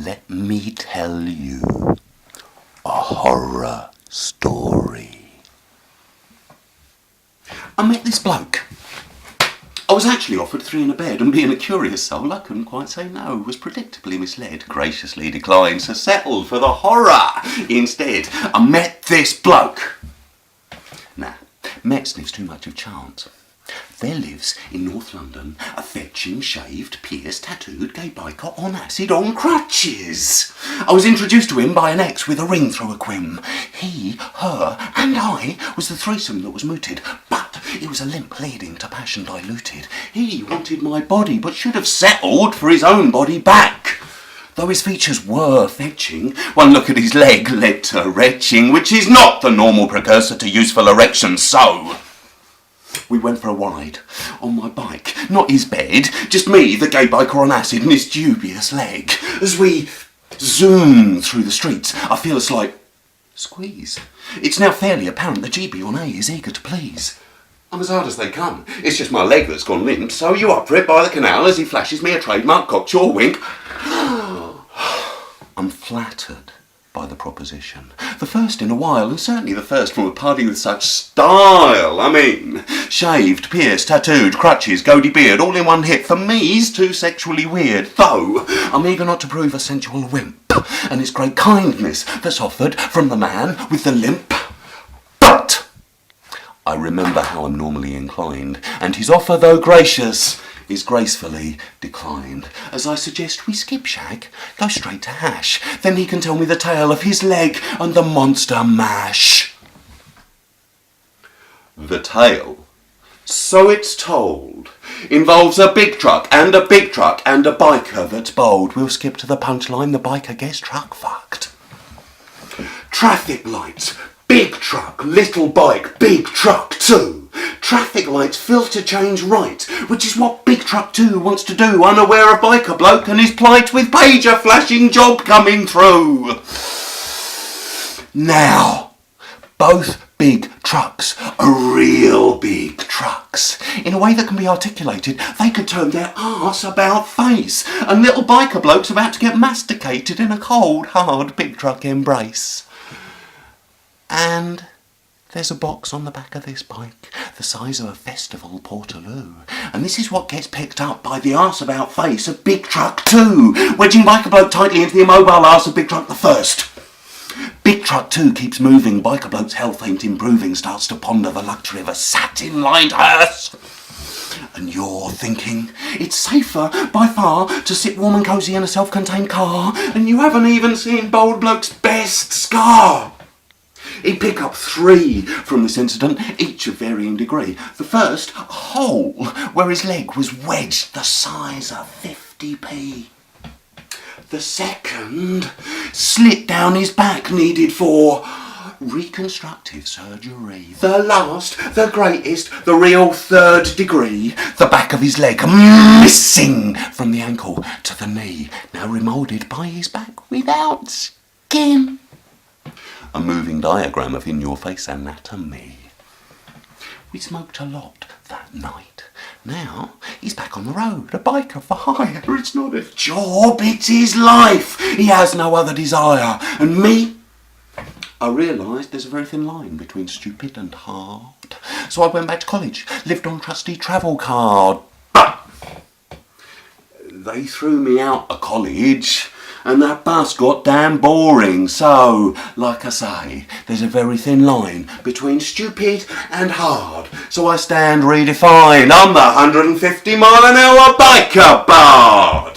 Let me tell you a horror story. I met this bloke. I was actually offered 3 in a bed, and being a curious soul, I couldn't quite say no. Was predictably misled, graciously declined, so settled for the horror instead. I met this bloke. Nah, met sniffs too much of chance. There lives in North London a fetching, shaved, pierced, tattooed gay biker on acid on crutches. I was introduced to him by an ex with a ring through a quim. He, her and I was the threesome that was mooted, but it was a limp leading to passion diluted. He wanted my body but should have settled for his own body back. Though his features were fetching, one look at his leg led to retching, which is not the normal precursor to useful erection, so we went for a ride on my bike, not his bed, just me, the gay biker on acid, and his dubious leg. As we zoom through the streets, I feel a slight squeeze. It's now fairly apparent the GB on A is eager to please. I'm as hard as they come. It's just my leg that's gone limp, so you up for it by the canal as he flashes me a trademark cocksure wink. I'm flattered by the proposition. The first in a while, and certainly the first from a party with such style. I mean, shaved, pierced, tattooed, crutches, goatee beard, all in one hit. For me, he's too sexually weird, though I'm eager not to prove a sensual wimp, and it's great kindness that's offered from the man with the limp. But I remember how I'm normally inclined, and his offer, though gracious, is gracefully declined, as I suggest we skip shag, go straight to hash. Then he can tell me the tale of his leg and the monster mash. The tale, so it's told, involves a big truck and a big truck and a biker that's bold. We'll skip to the punchline, the biker gets truck fucked. Traffic lights, big truck, little bike, big truck too. Traffic lights, filter change right, which is what Big Truck 2 wants to do, unaware of biker bloke and his plight with pager flashing job coming through. Now, both big trucks are real big trucks. In a way that can be articulated, they could turn their arse about face, and little biker bloke's about to get masticated in a cold, hard big truck embrace. And there's a box on the back of this bike, the size of a festival Portaloo. And this is what gets picked up by the arse-about face of Big Truck 2, wedging biker bloke tightly into the immobile arse of Big Truck the First. Big Truck 2 keeps moving, biker bloke's health ain't improving, starts to ponder the luxury of a satin-lined hearse. And you're thinking, it's safer by far to sit warm and cosy in a self-contained car, and you haven't even seen bold bloke's best scar. He'd pick up 3 from this incident, each of varying degree. The first, a hole where his leg was wedged the size of 50p. The second, slit down his back, needed for reconstructive surgery. The last, the greatest, the real 3rd degree, the back of his leg missing from the ankle to the knee, now remoulded by his back without skin. A moving diagram of in-your-face anatomy. We smoked a lot that night. Now he's back on the road, a biker for hire. It's not a job, it's his life. He has no other desire. And me, I realised there's a very thin line between stupid and hard. So I went back to college, lived on trusty travel card. But they threw me out of college, and that bus got damn boring. So, like I say, there's a very thin line between stupid and hard. So I stand redefined. I'm the 150 mile an hour biker bard.